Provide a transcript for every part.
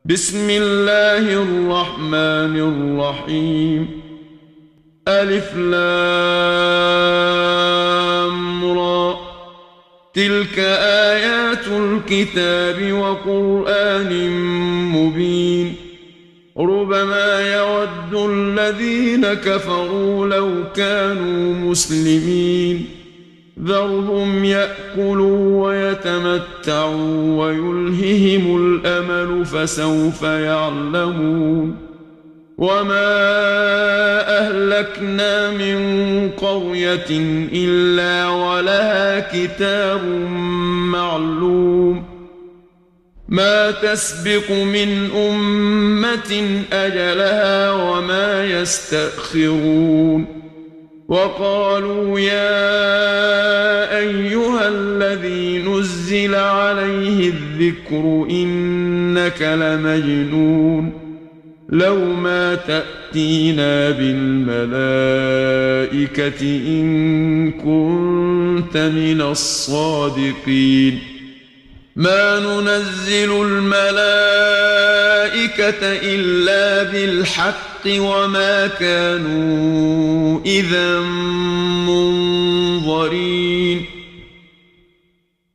بسم الله الرحمن الرحيم. ألف لام را، تلك آيات الكتاب وقرآن مبين. ربما يود الذين كفروا لو كانوا مسلمين. ذرهم يأكلوا ويتمتعوا ويلههم الأمل فسوف يعلمون. وما أهلكنا من قرية إلا ولها كتاب معلوم. ما تسبق من أمة أجلها وما يستأخرون. وقالوا يا أيها الذي نزل عليه الذكر إنك لمجنون. لو ما تأتينا بالملائكة إن كنت من الصادقين. ما ننزل الملائكة إلا بالحق وما كانوا إذا منظرين.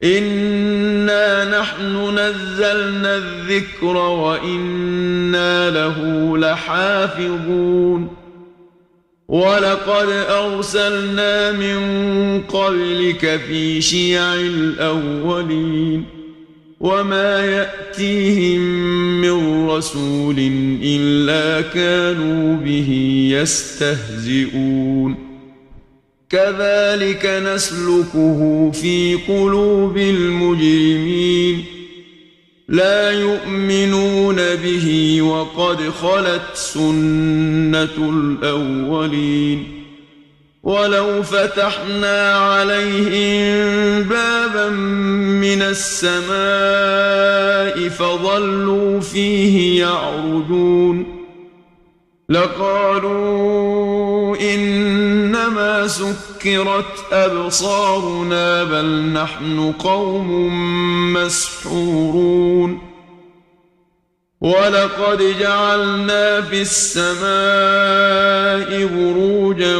إنا نحن نزلنا الذكر وإنا له لحافظون. ولقد أرسلنا من قبلك في شيع الأولين. وما يأتيهم من رسول إلا كانوا به يستهزئون. كذلك نسلكه في قلوب المجرمين. لا يؤمنون به وقد خلت سنة الأولين. ولو فتحنا عليهم بابا من السماء فظلوا فيه يعرجون لقالوا إنما سكرت أبصارنا بل نحن قوم مسحورون. ولقد جعلنا في السماء بروجا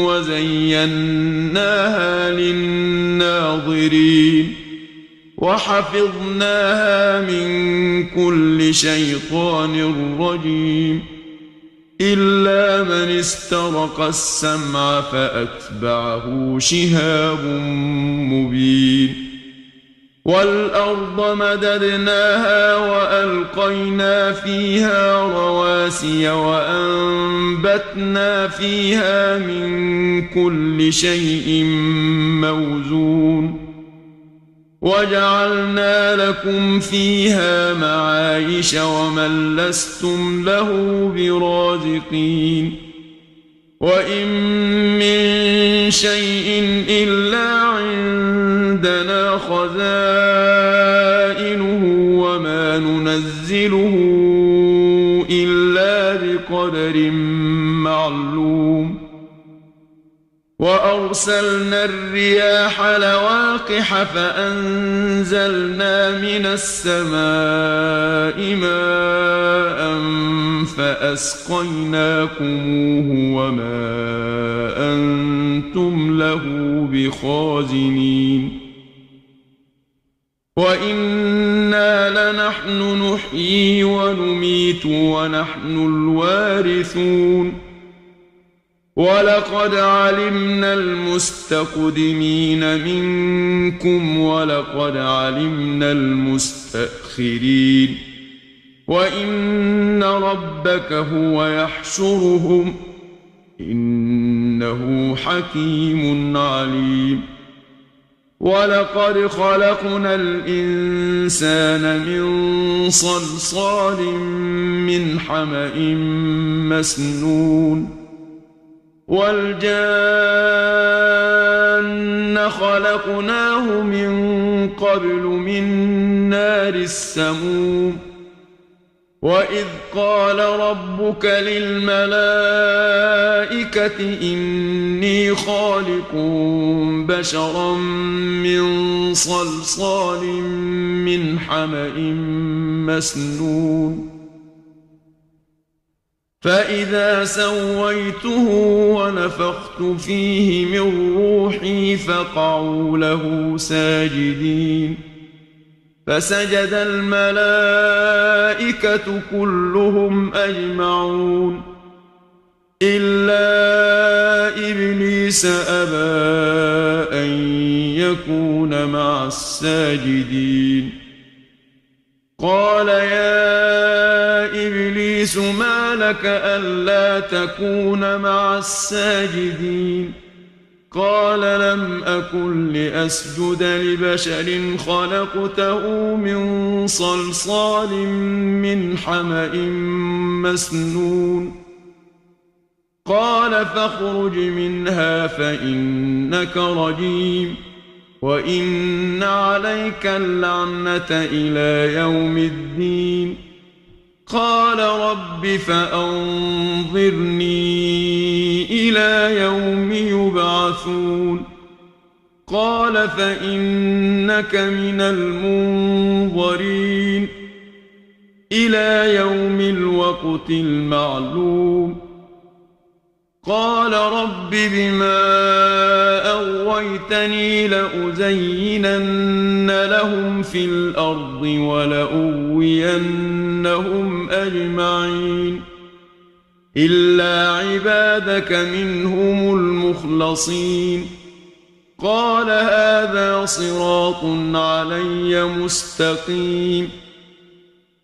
وزيناها للناظرين. وحفظناها من كل شيطان رجيم إلا من استرق السمع فأتبعه شهاب مبين. والأرض مددناها وألقينا فيها رواسي وأنبتنا فيها من كل شيء موزون. وجعلنا لكم فيها معايش ومن لستم له برازقين. وإن من شيء إلا عندنا خزائنه وما ننزله إلا بقدر معلوم. وأرسلنا الرياح لواقح فأنزلنا من السماء ماء فأسقيناكموه وما أنتم له بخازنين. وإنا لنحن نحيي ونميت ونحن الوارثون. ولقد علمنا المستقدمين منكم ولقد علمنا المستأخرين. وإن ربك هو يحشرهم إنه حكيم عليم. ولقد خلقنا الإنسان من صلصال من حمأ مسنون. والجان خلقناه من قبل من نار السموم. وإذ قال ربك للملائكة إني خالق بشرا من صلصال من حمأ مسنون فإذا سويته ونفخت فيه من روحي فقعوا له ساجدين فسجد الملائكة كلهم أجمعون إلا إبليس أبى أن يكون مع الساجدين قال يا إبليس ما لك ألا تكون مع الساجدين قال لم أكن لأسجد لبشر خلقته من صلصال من حمأ مسنون قال فاخرج منها فإنك رجيم وإن عليك اللعنة إلى يوم الدين قال رب فأنظرني إلى يوم يبعثون قال فإنك من المنظرين إلى يوم الوقت المعلوم قال رب بما أغويتني لأزينن لهم في الأرض ولأغوينهم أجمعين إلا عبادك منهم المخلصين قال هذا صراط علي مستقيم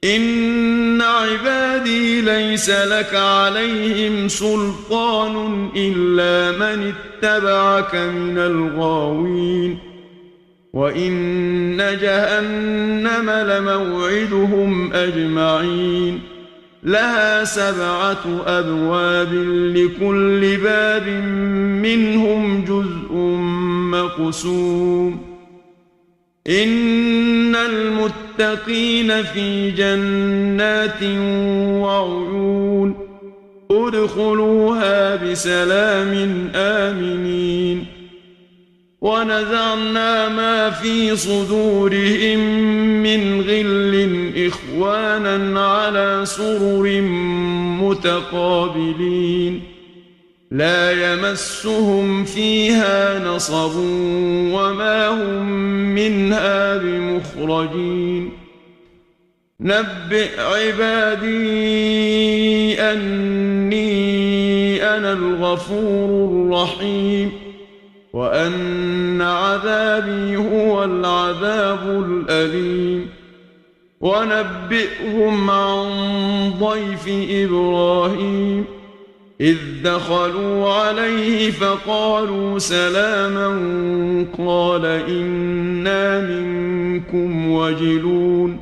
إن عبادي ليس لك عليهم سلطان إلا من اتبعك من الغاوين وإن جهنم لموعدهم أجمعين لها 7 أبواب لكل باب منهم جزء مقسوم إن المتقين في جنات وعيون ادخلوها بسلام آمنين ونزعنا ما في صدورهم من غل إخوانا على سرر متقابلين لا يمسهم فيها نصب وما هم منها بمخرجين نبئ عبادي أني أنا الغفور الرحيم وأن عذابي هو العذاب الأليم ونبئهم عن ضيف إبراهيم إذ دخلوا عليه فقالوا سلاما قال إنا منكم وجلون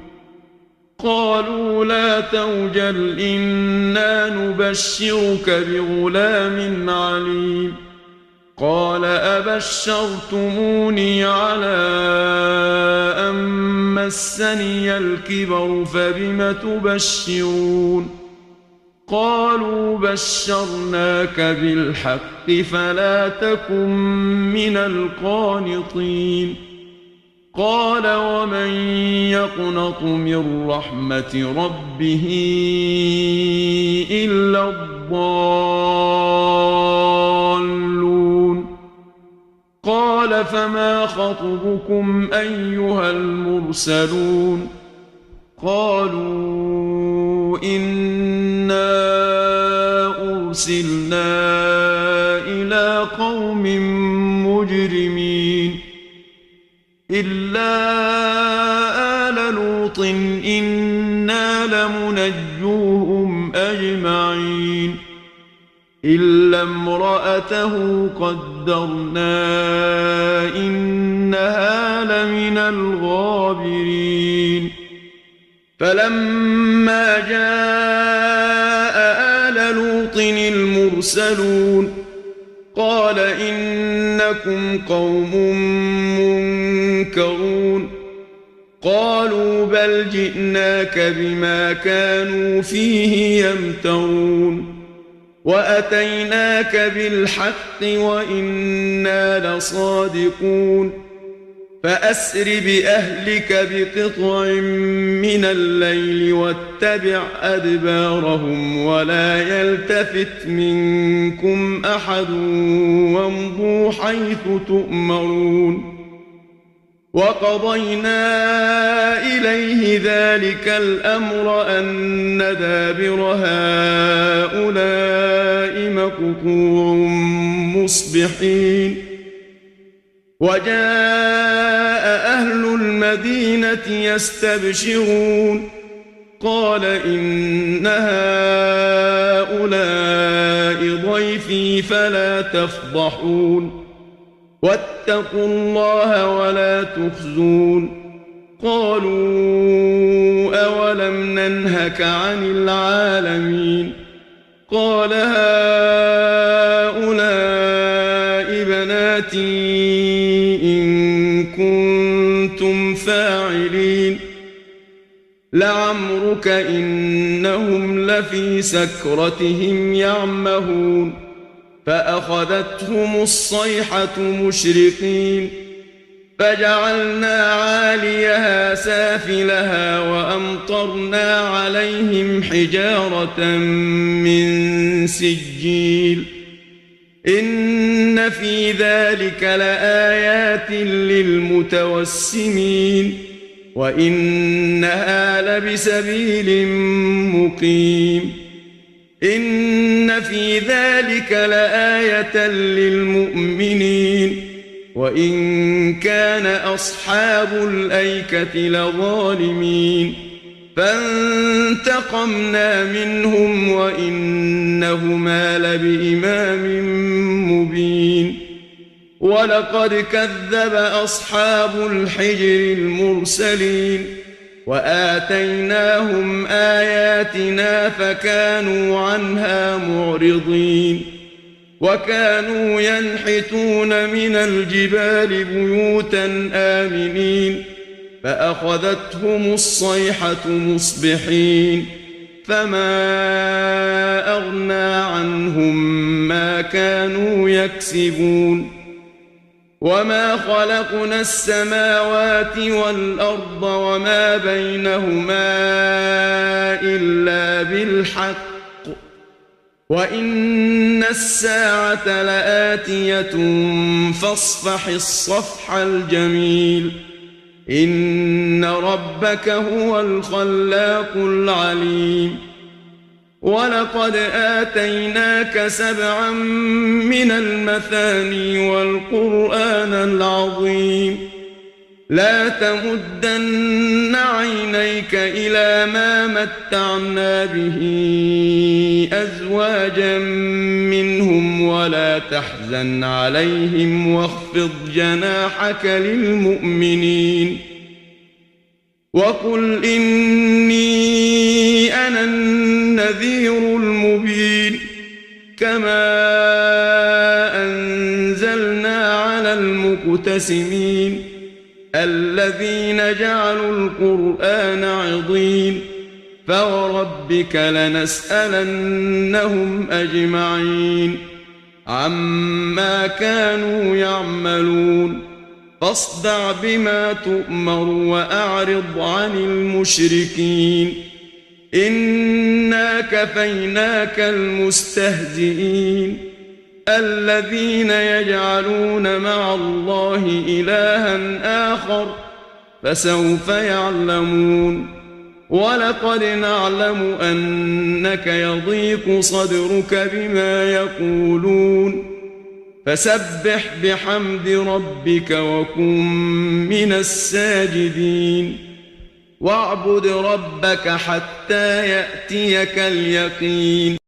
قالوا لا توجل إنا نبشرك بغلام عليم قال أبشرتموني على أن مسني الكبر فبم تبشرون قالوا بشرناك بالحق فلا تكن من القانطين قال ومن يقنط من رحمة ربه إلا الضالون قال فما خطبكم أيها المرسلون قالوا إنا أرسلنا إلى قوم مجرمين إلا آل لوط إنا لمنجوهم أجمعين إلا امرأته قدرنا إنها لمن الغابرين فلما جاء آل لوط المرسلون قال إنكم قوم منكرون قالوا بل جئناك بما كانوا فيه يمترون وأتيناك بالحق وإنا لصادقون فأسر بأهلك بقطع من الليل واتبع أدبارهم ولا يلتفت منكم أحد وامضوا حيث تؤمرون وقضينا إليه ذلك الأمر أن دابر هؤلاء مقطوع مصبحين وجاء أهل المدينة يستبشرون قال إن هؤلاء ضيفي فلا تفضحون واتقوا الله ولا تخزون قالوا أولم ننهك عن العالمين قال هؤلاء بناتي إن كنتم فاعلين لعمرك إنهم لفي سكرتهم يعمهون فأخذتهم الصيحة مشرقين فجعلنا عاليها سافلها وأمطرنا عليهم حجارة من سجيل إن في ذلك لآيات للمتوسمين وإنها لبسبيل مقيم إن في ذلك لآية للمؤمنين وإن كان أصحاب الأيكة لظالمين فانتقمنا منهم وإنهما لبإمام مبين ولقد كذب أصحاب الحجر المرسلين وآتيناهم آياتنا فكانوا عنها معرضين وكانوا ينحتون من الجبال بيوتا آمنين فأخذتهم الصيحة مصبحين فما أغنى عنهم ما كانوا يكسبون وما خلقنا السماوات والأرض وما بينهما إلا بالحق وإن الساعة لآتية فاصفح الصفح الجميل إن ربك هو الخلاق العليم ولقد آتيناك 7 من المثاني والقرآن العظيم لا تمدن عينيك إلى ما متعنا به أزواجا منهم ولا تحزن عليهم واخفض جناحك للمؤمنين وقل إني أنا النذير المبين كما أنزلنا على المقتسمين الذين جعلوا القرآن عضين فوربك لنسألنهم أجمعين عما كانوا يعملون فاصدع بما تؤمر وأعرض عن المشركين إنا كفيناك المستهزئين الذين يجعلون مع الله إلها آخر فسوف يعلمون ولقد نعلم أنك يضيق صدرك بما يقولون فسبح بحمد ربك وكن من الساجدين واعبد ربك حتى يأتيك اليقين